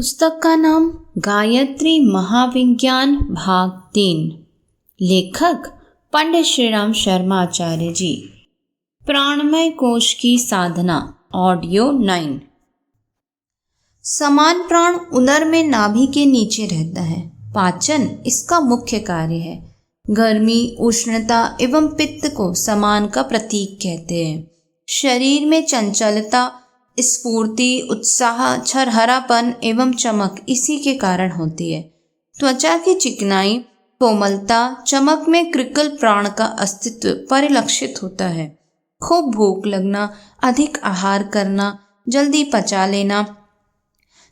पुस्तक का नाम गायत्री महाविज्ञान भाग 3। लेखक पंडित श्रीराम शर्मा आचार्य जी। प्राणमय कोश की साधना ऑडियो 9। समान प्राण उदर में नाभि के नीचे रहता है। पाचन इसका मुख्य कार्य है। गर्मी, उष्णता एवं पित्त को समान का प्रतीक कहते हैं। शरीर में चंचलता, स्फूर्ति, उत्साह, छरहरापन एवं चमक इसी के कारण होती है। त्वचा की चिकनाई, कोमलता, चमक में कृकल प्राण का अस्तित्व परिलक्षित होता है। खूब भूख लगना, अधिक आहार करना, जल्दी पचा लेना,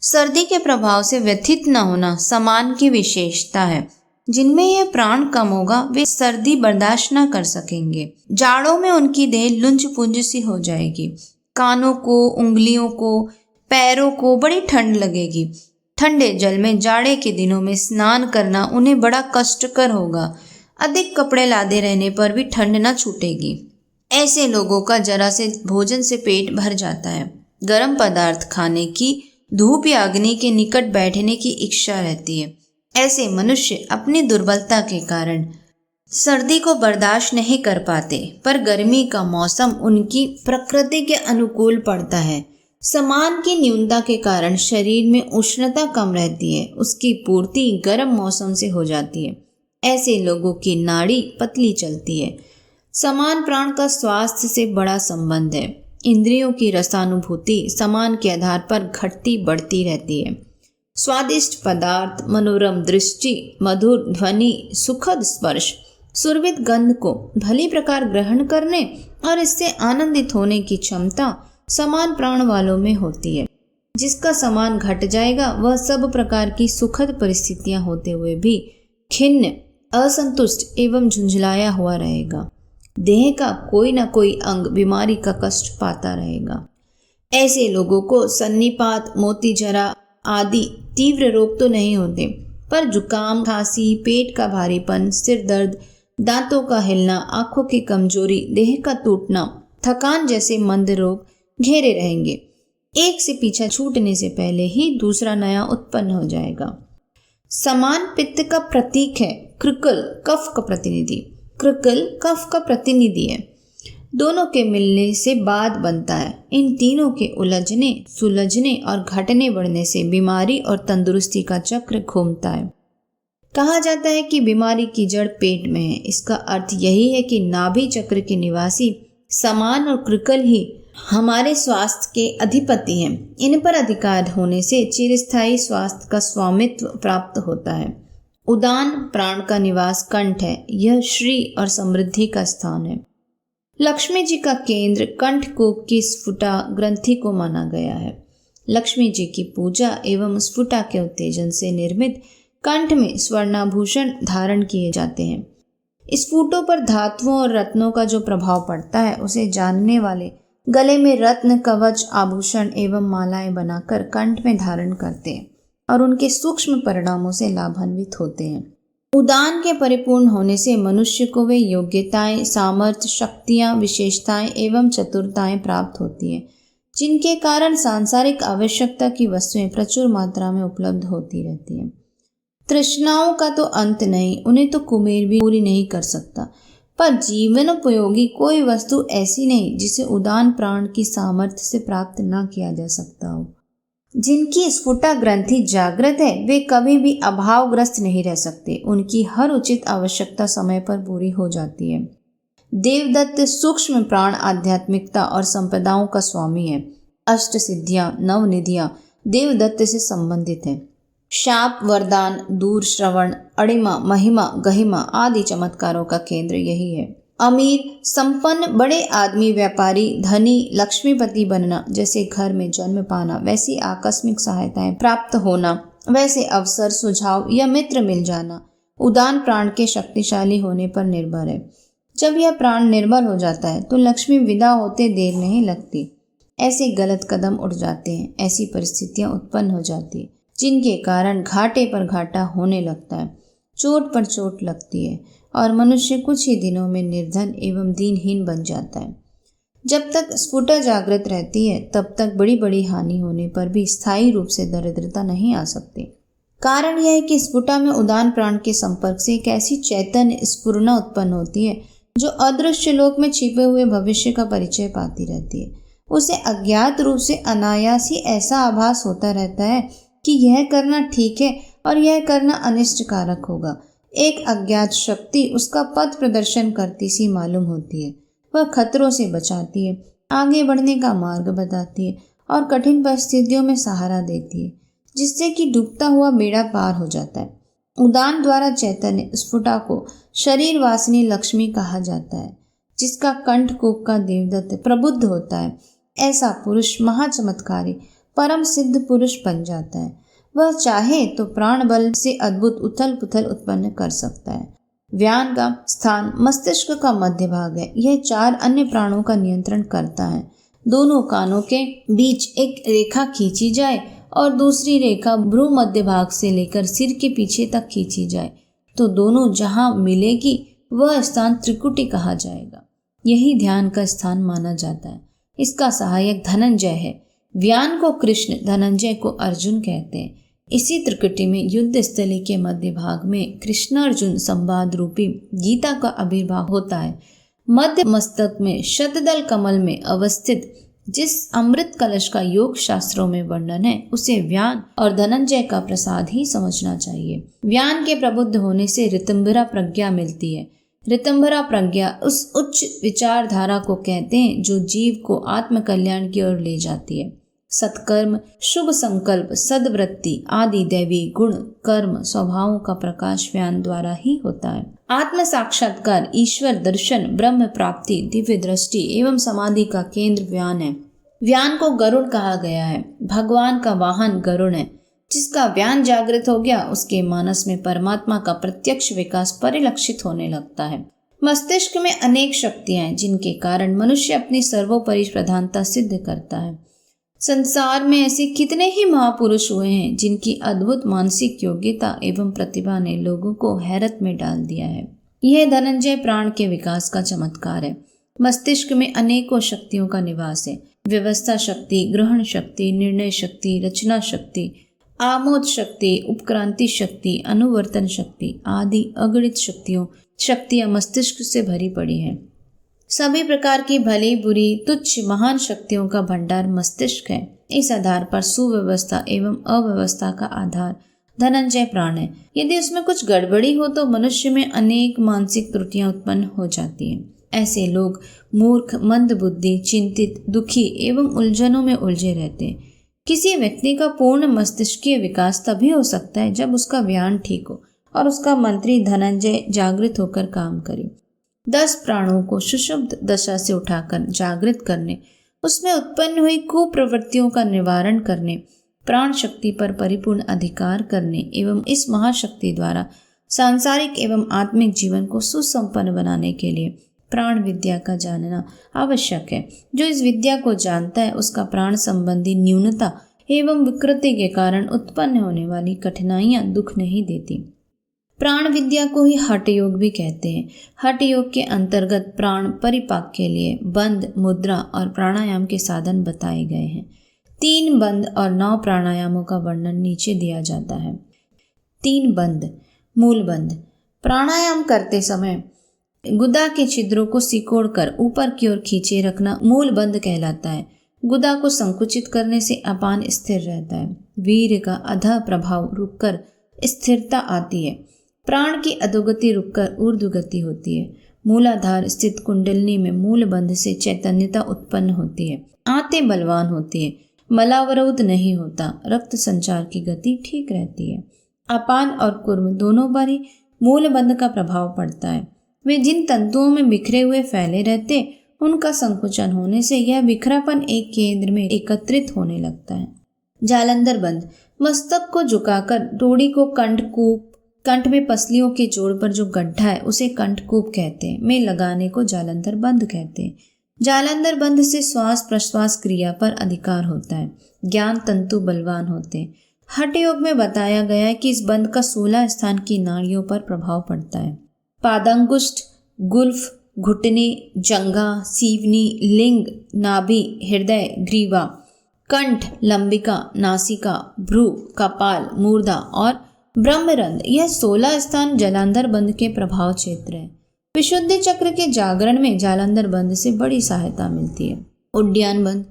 सर्दी के प्रभाव से व्यथित न होना समान की विशेषता है। जिनमें यह प्राण कम होगा वे सर्दी बर्दाश्त न कर सकेंगे। जाड़ों में उनकी देह लुंज पुंज सी हो जाएगी। कानों को, उंगलियों को, पैरों को बड़ी ठंड लगेगी। ठंडे जल में जाड़े के दिनों में स्नान करना उन्हें बड़ा कष्टकर होगा। अधिक कपड़े लादे रहने पर भी ठंड न छूटेगी। ऐसे लोगों का जरा से भोजन से पेट भर जाता है। गर्म पदार्थ खाने की, धूप या अग्नि के निकट बैठने की इच्छा रहती है। ऐसे मनुष्य अपनी दुर्बलता के कारण सर्दी को बर्दाश्त नहीं कर पाते, पर गर्मी का मौसम उनकी प्रकृति के अनुकूल पड़ता है। समान की न्यूनता के कारण शरीर में उष्णता कम रहती है, उसकी पूर्ति गर्म मौसम से हो जाती है। ऐसे लोगों की नाड़ी पतली चलती है। समान प्राण का स्वास्थ्य से बड़ा संबंध है। इंद्रियों की रसानुभूति समान के आधार पर घटती बढ़ती रहती है। स्वादिष्ट पदार्थ, मनोरम दृष्टि, मधुर ध्वनि, सुखद स्पर्श, सुरभित गंध को भली प्रकार ग्रहण करने और इससे आनंदित होने की क्षमता समान प्राण वालों में होती है। जिसका समान घट जाएगा वह सब प्रकार की सुखद परिस्थितियां होते हुए भी खिन्न, असंतुष्ट एवं झुंझलाया हुआ रहेगा। देह का कोई न कोई अंग बीमारी का कष्ट पाता रहेगा। ऐसे लोगों को सन्निपात, मोतीजरा आदि तीव्र रोग तो नहीं होते, पर जुकाम, खांसी, पेट का भारीपन, सिर दर्द, दांतों का हिलना, आंखों की कमजोरी, देह का टूटना, थकान जैसे मंद रोग घेरे रहेंगे। एक से पीछा छूटने से पहले ही दूसरा नया उत्पन्न हो जाएगा। समान पित्त का प्रतीक है। कृकल कफ का प्रतिनिधि। कृकल कफ का प्रतिनिधि है। दोनों के मिलने से बाद बनता है। इन तीनों के उलझने, सुलझने और घटने बढ़ने से बीमारी और तंदुरुस्ती का चक्र घूमता है। कहा जाता है कि बीमारी की जड़ पेट में है। इसका अर्थ यही है कि नाभि चक्र के निवासी समान और कृकल ही हमारे स्वास्थ्य के अधिपति हैं। इन पर अधिकार होने से चिरस्थायी स्वास्थ्य का स्वामित्व प्राप्त होता है। उदान प्राण का निवास कंठ है। यह श्री और समृद्धि का स्थान है। लक्ष्मी जी का केंद्र कंठकूप की स्फुटा ग्रंथि को माना गया है। लक्ष्मी जी की पूजा एवं स्फुटा के उत्तेजन से निर्मित कंठ में स्वर्णाभूषण धारण किए जाते हैं। स्फुटों पर धातुओं और रत्नों का जो प्रभाव पड़ता है उसे जानने वाले गले में रत्न, कवच, आभूषण एवं मालाएं बनाकर कंठ में धारण करते हैं और उनके सूक्ष्म परिणामों से लाभान्वित होते हैं। उदान के परिपूर्ण होने से मनुष्य को वे योग्यताएं, सामर्थ्य, शक्तियां, विशेषताएं एवं चतुरताएं प्राप्त होती हैं, जिनके कारण सांसारिक आवश्यकता की वस्तुएं प्रचुर मात्रा में उपलब्ध होती रहती हैं। तृष्णाओं का तो अंत नहीं, उन्हें तो कुबेर भी पूरी नहीं कर सकता, पर जीवनोपयोगी कोई वस्तु ऐसी नहीं जिसे उदान प्राण की सामर्थ्य से प्राप्त न किया जा सकता हो। जिनकी स्फुटा ग्रंथि जागृत है वे कभी भी अभावग्रस्त नहीं रह सकते। उनकी हर उचित आवश्यकता समय पर पूरी हो जाती है। देवदत्त सूक्ष्म प्राण आध्यात्मिकता और संपदाओं का स्वामी है। अष्ट सिद्धियां, नवनिधियां देवदत्त से संबंधित है। शाप, वरदान, दूर श्रवण, अणिमा, महिमा, गहिमा आदि चमत्कारों का केंद्र यही है। अमीर, संपन्न, बड़े आदमी, व्यापारी, धनी, लक्ष्मीपति बनना, जैसे घर में जन्म पाना, वैसी आकस्मिक सहायताएं प्राप्त होना, वैसे अवसर, सुझाव या मित्र मिल जाना उदान प्राण के शक्तिशाली होने पर निर्भर है। जब यह प्राण निर्बल हो जाता है तो लक्ष्मी विदा होते देर नहीं लगती। ऐसे गलत कदम उठ जाते हैं, ऐसी परिस्थितियां उत्पन्न हो जाती है जिनके कारण घाटे पर घाटा होने लगता है, चोट पर चोट लगती है और मनुष्य कुछ ही दिनों में निर्धन एवं दीनहीन बन जाता है। जब तक स्फुटा जागृत रहती है तब तक बड़ी बड़ी हानि होने पर भी स्थायी रूप से दरिद्रता नहीं आ सकती। कारण यह है कि स्फुटा में उदान प्राण के संपर्क से एक ऐसी चैतन्य स्फुरना उत्पन्न होती है जो अदृश्य लोक में छिपे हुए भविष्य का परिचय पाती रहती है। उसे अज्ञात रूप से अनायास ही ऐसा आभास होता रहता है कि यह करना ठीक है और यह करना अनिष्टकारक होगा। एक अज्ञात शक्ति उसका पथ प्रदर्शन करती सी मालूम होती है। वह खतरों से बचाती है, आगे बढ़ने का मार्ग बताती है और कठिन परिस्थितियों में सहारा देती है, जिससे कि डूबता हुआ बेड़ा पार हो जाता है। उदान द्वारा चैतन्य स्फुटा को शरीर वासिनी लक्ष्मी कहा जाता है, जिसका कंठकूप का देवदत्त प्रबुद्ध होता है। ऐसा पुरुष महाचमत्कारी परम सिद्ध पुरुष बन जाता है। वह चाहे तो प्राण बल से अद्भुत उथल पुथल उत्पन्न कर सकता है। व्यान का स्थान मस्तिष्क का मध्य भाग है। यह 4 अन्य प्राणों का नियंत्रण करता है। दोनों कानों के बीच एक रेखा खींची जाए और दूसरी रेखा भ्रू मध्य भाग से लेकर सिर के पीछे तक खींची जाए तो दोनों जहां मिलेगी वह स्थान त्रिकुटी कहा जाएगा। यही ध्यान का स्थान माना जाता है। इसका सहायक धनंजय है। व्यान को कृष्ण, धनंजय को अर्जुन कहते हैं। इसी त्रिकुटी में युद्ध स्थली के मध्य भाग में कृष्णार्जुन संवाद रूपी गीता का आविर्भाव होता है। मध्य मस्तक में शतदल कमल में अवस्थित जिस अमृत कलश का योग शास्त्रों में वर्णन है उसे व्यान और धनंजय का प्रसाद ही समझना चाहिए। व्यान के प्रबुद्ध होने से ऋतंभरा प्रज्ञा मिलती है। ऋतंभरा प्रज्ञा उस उच्च विचारधारा को कहते हैं जो जीव को आत्म कल्याण की ओर ले जाती है। सत्कर्म, शुभ संकल्प, सद्वृत्ति आदि दैवी गुण, कर्म, स्वभावों का प्रकाश व्यान द्वारा ही होता है। आत्म साक्षात्कार, ईश्वर दर्शन, ब्रह्म प्राप्ति, दिव्य दृष्टि एवं समाधि का केंद्र व्यान है। व्यान को गरुड़ कहा गया है। भगवान का वाहन गरुड़ है। जिसका व्यान जागृत हो गया उसके मानस में परमात्मा का प्रत्यक्ष विकास परिलक्षित होने लगता है। मस्तिष्क में अनेक शक्तियां हैं जिनके कारण मनुष्य अपनी सर्वोपरि प्रधानता सिद्ध करता है। संसार में ऐसे कितने ही महापुरुष हुए हैं जिनकी अद्भुत मानसिक योग्यता एवं प्रतिभा ने लोगों को हैरत में डाल दिया है। यह धनंजय प्राण के विकास का चमत्कार है। मस्तिष्क में अनेकों शक्तियों का निवास है। व्यवस्था शक्ति, ग्रहण शक्ति, निर्णय शक्ति, रचना शक्ति, आमोद शक्ति, उपक्रांति शक्ति, अनुवर्तन शक्ति आदि अगणित शक्तियां मस्तिष्क से भरी पड़ी हैं। सभी प्रकार की भली बुरी तुच्छ महान शक्तियों का भंडार मस्तिष्क है। इस आधार पर सुव्यवस्था एवं अव्यवस्था का आधार धनंजय प्राण है। यदि उसमें कुछ गड़बड़ी हो तो मनुष्य में अनेक मानसिक त्रुटियां उत्पन्न हो जाती हैं। ऐसे लोग मूर्ख, मंदबुद्धि, चिंतित, दुखी एवं उलझनों में उलझे रहते हैं। किसी व्यक्ति का पूर्ण मस्तिष्कीय विकास तभी हो सकता है जब उसका व्यान ठीक हो और उसका मंत्री धनंजय जागृत होकर काम करे। 10 प्राणों को सुषुप्त दशा से उठाकर जागृत करने, उसमें उत्पन्न हुई कुप्रवृत्तियों का निवारण करने, प्राण शक्ति पर परिपूर्ण अधिकार करने एवं इस महाशक्ति द्वारा सांसारिक एवं आत्मिक जीवन को सुसंपन्न बनाने के लिए प्राण विद्या का जानना आवश्यक है। जो इस विद्या को जानता है उसका प्राण संबंधी न्यूनता एवं विकृति के कारण उत्पन्न होने वाली कठिनाइयां दुख नहीं देती। प्राण विद्या को ही हठ योग भी कहते हैं। हठ योग के अंतर्गत प्राण परिपाक के लिए बंध, मुद्रा और प्राणायाम के साधन बताए गए हैं। 3 बंध और 9 प्राणायामों का वर्णन नीचे दिया जाता है। 3 बंध। मूल बंध। प्राणायाम करते समय गुदा के छिद्रों को सिकोड़कर ऊपर की ओर खींचे रखना मूल बंध कहलाता है। गुदा को संकुचित करने से अपान स्थिर रहता है। वीर्य का अधः प्रभाव रुककर स्थिरता आती है। प्राण की अधोगति रुककर ऊर्ध्वगति होती है। मूलाधार स्थित कुंडलिनी में मूल बंध से चैतन्यता उत्पन्न होती है। आंतें बलवान होती है। मलावरोध नहीं होता। रक्त संचार की गति ठीक रहती है। अपान और कुर्म दोनों पर ही मूल बंध का प्रभाव पड़ता है। वे जिन तंतुओं में बिखरे हुए फैले रहते उनका संकुचन होने से यह बिखरापन एक केंद्र में एकत्रित होने लगता है। जालंधर बंध। मस्तक को झुकाकर डोरी को कंठ में पसलियों के जोड़ पर जो गड्ढा है उसे कंठकूप कहते हैं में लगाने को जालंधर बंध कहते हैं। जालंधर बंध से श्वास प्रश्वास क्रिया पर अधिकार होता है। ज्ञान तंतु बलवान होते हैं। हठ योग में बताया गया है कि इस बंध का 16 स्थान की नाड़ियों पर प्रभाव पड़ता है। पादांगुष्ठ, गुल्फ, घुटने, जंघा, सीवनी, लिंग, नाभि, हृदय, ग्रीवा, कंठ, लंबिका, नासिका, भ्रू, कपाल, मूर्धा और ब्रह्मरंध्र, यह 16 स्थान जालंधर बंध के प्रभाव क्षेत्र है। विशुद्धि चक्र के जागरण में जालंधर बंध से बड़ी सहायता मिलती है। उड्डयन बंध,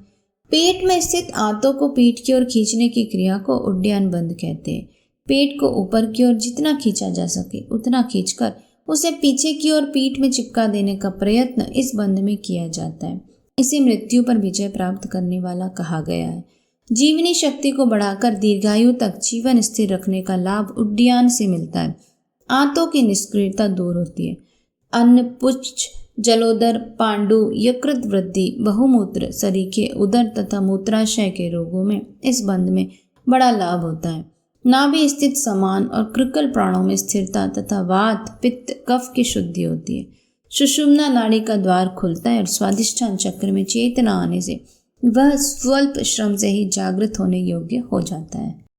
पेट में स्थित आंतों को पीठ की ओर खींचने की क्रिया को उड्डयन बंध कहते हैं। पेट को ऊपर की ओर जितना खींचा जा सके उतना खींचकर उसे पीछे की ओर पीठ में चिपका देने का प्रयत्न इस बंध में किया जाता है। इसे मृत्यु पर विजय प्राप्त करने वाला कहा गया है। जीवनी शक्ति को बढ़ाकर दीर्घायु तक जीवन स्थिर रखने का लाभ उड्डयन से मिलता है। आंतों की निष्क्रियता दूर होती है। अन्न, पुच्छ, जलोदर, पांडु, यकृत वृद्धि, बहुमूत्र, सरीखे, उदर तथा मूत्राशय के रोगों में इस बंध में बड़ा लाभ होता है। नाभि स्थित समान और कृकल प्राणों में स्थिरता तथा वात, पित्त, कफ की शुद्धि होती है। सुषुम्ना नाड़ी का द्वार खुलता है और स्वादिष्ठान चक्र में चेतना आने से वह स्वल्प श्रम से ही जागृत होने योग्य हो जाता है।